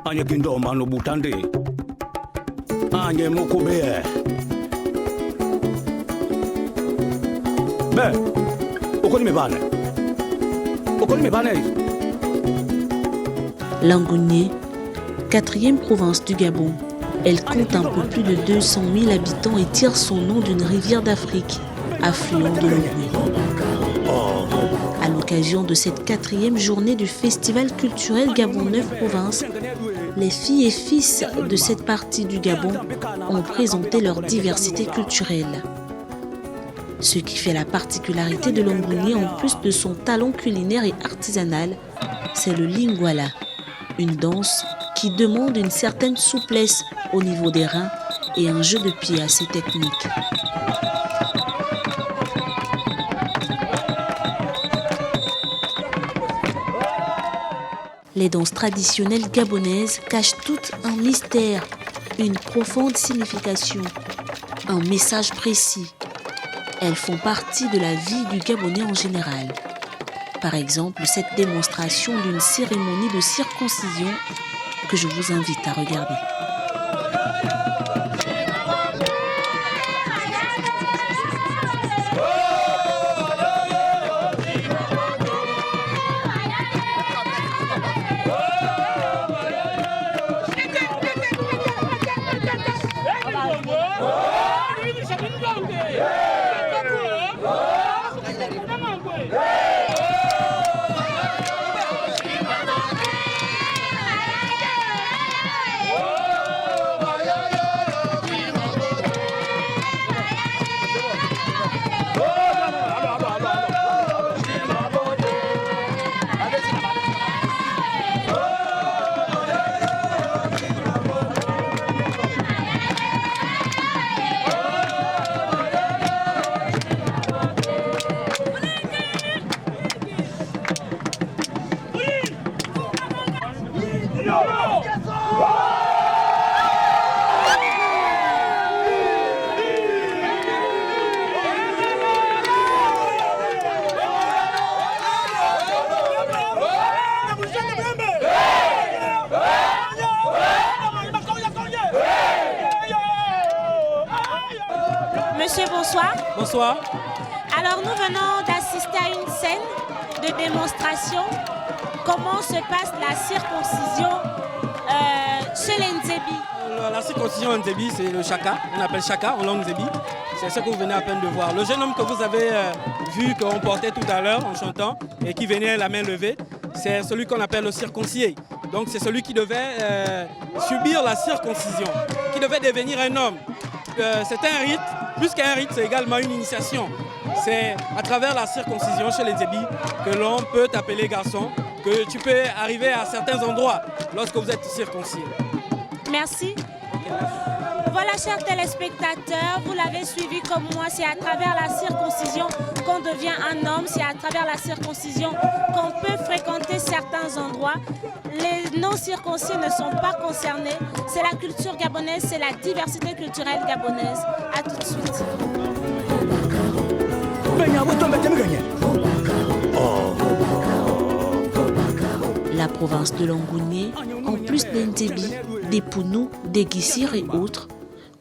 Anye kindo mano butande. Anye mokobe. Ben, okoni me bane. Okoni me bane. Langounié, 4e province du Gabon. Elle compte un peu plus de 200 000 habitants et tire son nom d'une rivière d'Afrique, affluent de l'Ogooué. À l'occasion de cette 4e journée du Festival culturel Gabon 9 provinces, les filles et fils de cette partie du Gabon ont présenté leur diversité culturelle. Ce qui fait la particularité de Langounié, en plus de son talent culinaire et artisanal, c'est le lingwala, une danse qui demande une certaine souplesse au niveau des reins et un jeu de pied assez technique. Les danses traditionnelles gabonaises cachent toutes un mystère, une profonde signification, un message précis. Elles font partie de la vie du Gabonais en général. Par exemple, cette démonstration d'une cérémonie de circoncision que je vous invite à regarder. Monsieur, bonsoir. Bonsoir. Alors, nous venons d'assister à une scène de démonstration. Comment se passe la circoncision chez les Nzebi? La circoncision en Nzebi, c'est le chaka. On appelle chaka en langue Nzebi. C'est ce que vous venez à peine de voir. Le jeune homme que vous avez vu, qu'on portait tout à l'heure en chantant et qui venait la main levée, c'est celui qu'on appelle le circoncié. Donc c'est celui qui devait subir la circoncision, qui devait devenir un homme. C'est un rite, plus qu'un rite, c'est également une initiation. C'est à travers la circoncision chez les Nzebi que l'on peut t'appeler garçon, que tu peux arriver à certains endroits lorsque vous êtes circoncis. Merci. Voilà, chers téléspectateurs, vous l'avez suivi comme moi, c'est à travers la circoncision qu'on devient un homme, c'est à travers la circoncision qu'on peut fréquenter certains endroits. Les non-circoncis ne sont pas concernés. C'est la culture gabonaise, c'est la diversité culturelle gabonaise. A tout de suite. La province de Langounié, en plus des Nzebi, des Pounou, des Guissir et autres,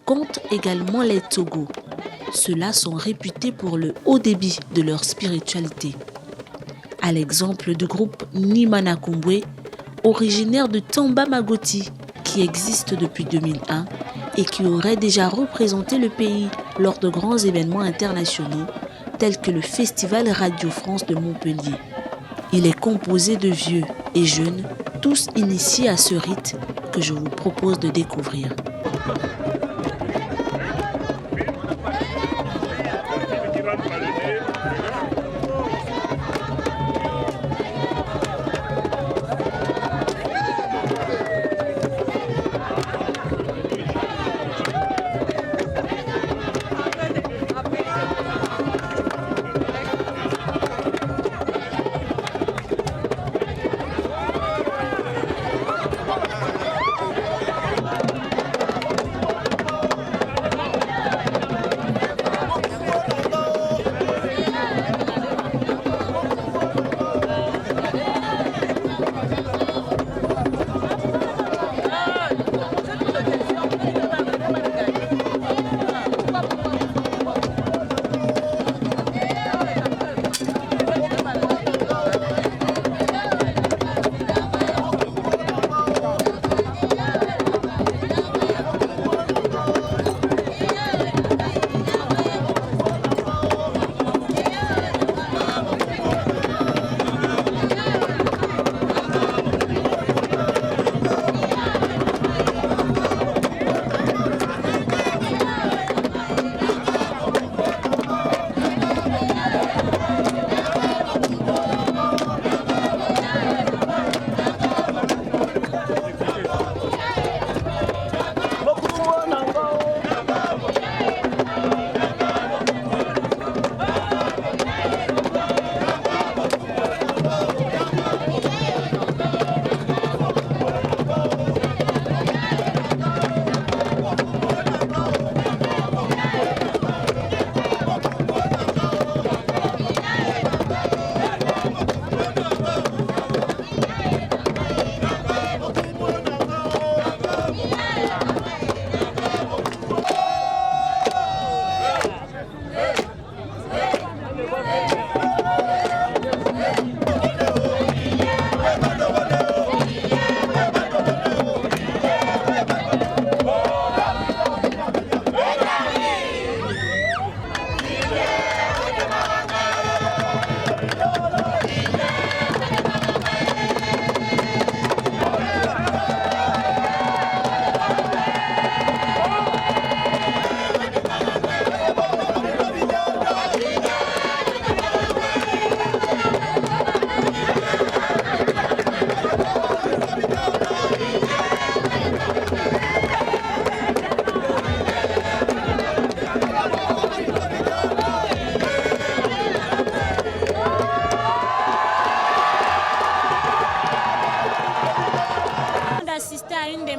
compte également les Togo. Ceux-là sont réputés pour le haut débit de leur spiritualité. À l'exemple du groupe Nimana Kumbwe, originaire de Tamba Magoti, qui existe depuis 2001 et qui aurait déjà représenté le pays lors de grands événements internationaux tels que le Festival Radio France de Montpellier. Il est composé de vieux et jeunes, tous initiés à ce rite que je vous propose de découvrir.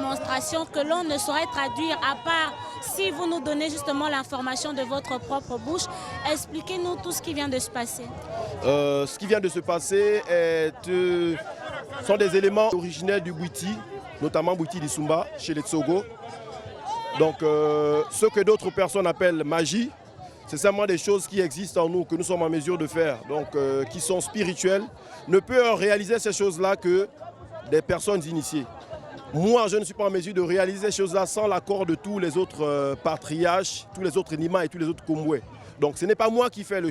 démonstration que l'on ne saurait traduire à part si vous nous donnez justement l'information de votre propre bouche. Expliquez-nous tout ce qui vient de se passer. Ce qui vient de se passer sont des éléments originels du Bwiti, notamment Bwiti d'Isumba, chez les Tsogo. Donc ce que d'autres personnes appellent magie, c'est simplement des choses qui existent en nous, que nous sommes en mesure de faire, donc qui sont spirituelles. Ne peut réaliser ces choses-là que des personnes initiées. Moi, je ne suis pas en mesure de réaliser ces choses-là sans l'accord de tous les autres patriarches, tous les autres Nima et tous les autres Komboué. Donc ce n'est pas moi qui fais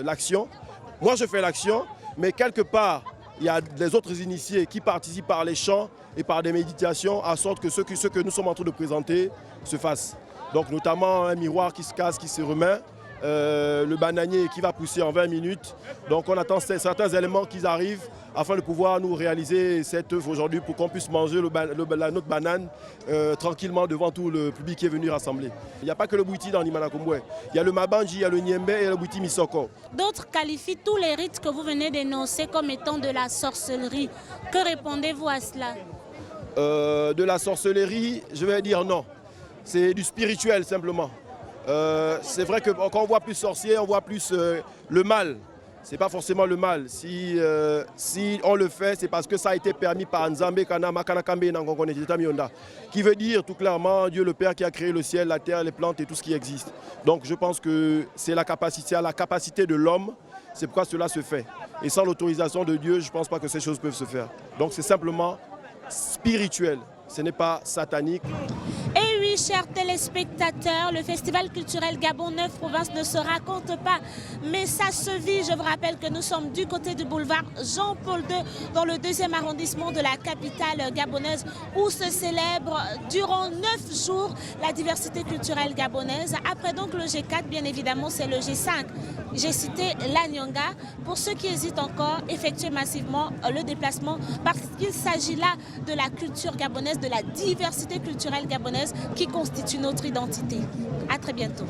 l'action. Moi, je fais l'action, mais quelque part, il y a des autres initiés qui participent par les chants et par des méditations, à sorte que ce que nous sommes en train de présenter se fasse. Donc notamment un miroir qui se casse, qui se remet, le bananier qui va pousser en 20 minutes. Donc on attend certains éléments qui arrivent afin de pouvoir nous réaliser cette œuvre aujourd'hui pour qu'on puisse manger notre banane tranquillement devant tout le public qui est venu rassembler. Il n'y a pas que le Bwiti dans Nimana Komboué. Il y a le Mabanji, il y a le Niembe et le Bwiti Misoko. D'autres qualifient tous les rites que vous venez d'énoncer comme étant de la sorcellerie. Que répondez-vous à cela? De la sorcellerie, je vais dire non. C'est du spirituel simplement. C'est vrai que quand on voit plus sorcier, on voit plus le mal. Ce n'est pas forcément le mal. Si on le fait, c'est parce que ça a été permis par Nzambe Kana Makana Kambe Nangongone Mionda, qui veut dire tout clairement Dieu le Père qui a créé le ciel, la terre, les plantes et tout ce qui existe. Donc je pense que c'est la capacité de l'homme, c'est pourquoi cela se fait. Et sans l'autorisation de Dieu, je ne pense pas que ces choses peuvent se faire. Donc c'est simplement spirituel, ce n'est pas satanique. Et oui, chers téléspectateurs, le Festival culturel Gabon 9 Provinces ne se raconte pas, mais ça se vit. Je vous rappelle que nous sommes du côté du boulevard Jean-Paul II, dans le 2e arrondissement de la capitale gabonaise, où se célèbre durant 9 jours la diversité culturelle gabonaise. Après donc le G4, bien évidemment, c'est le G5. J'ai cité la Nyanga. Pour ceux qui hésitent encore, effectuez massivement le déplacement parce qu'il s'agit là de la culture gabonaise, de la diversité culturelle gabonaise qui constitue notre identité. À très bientôt.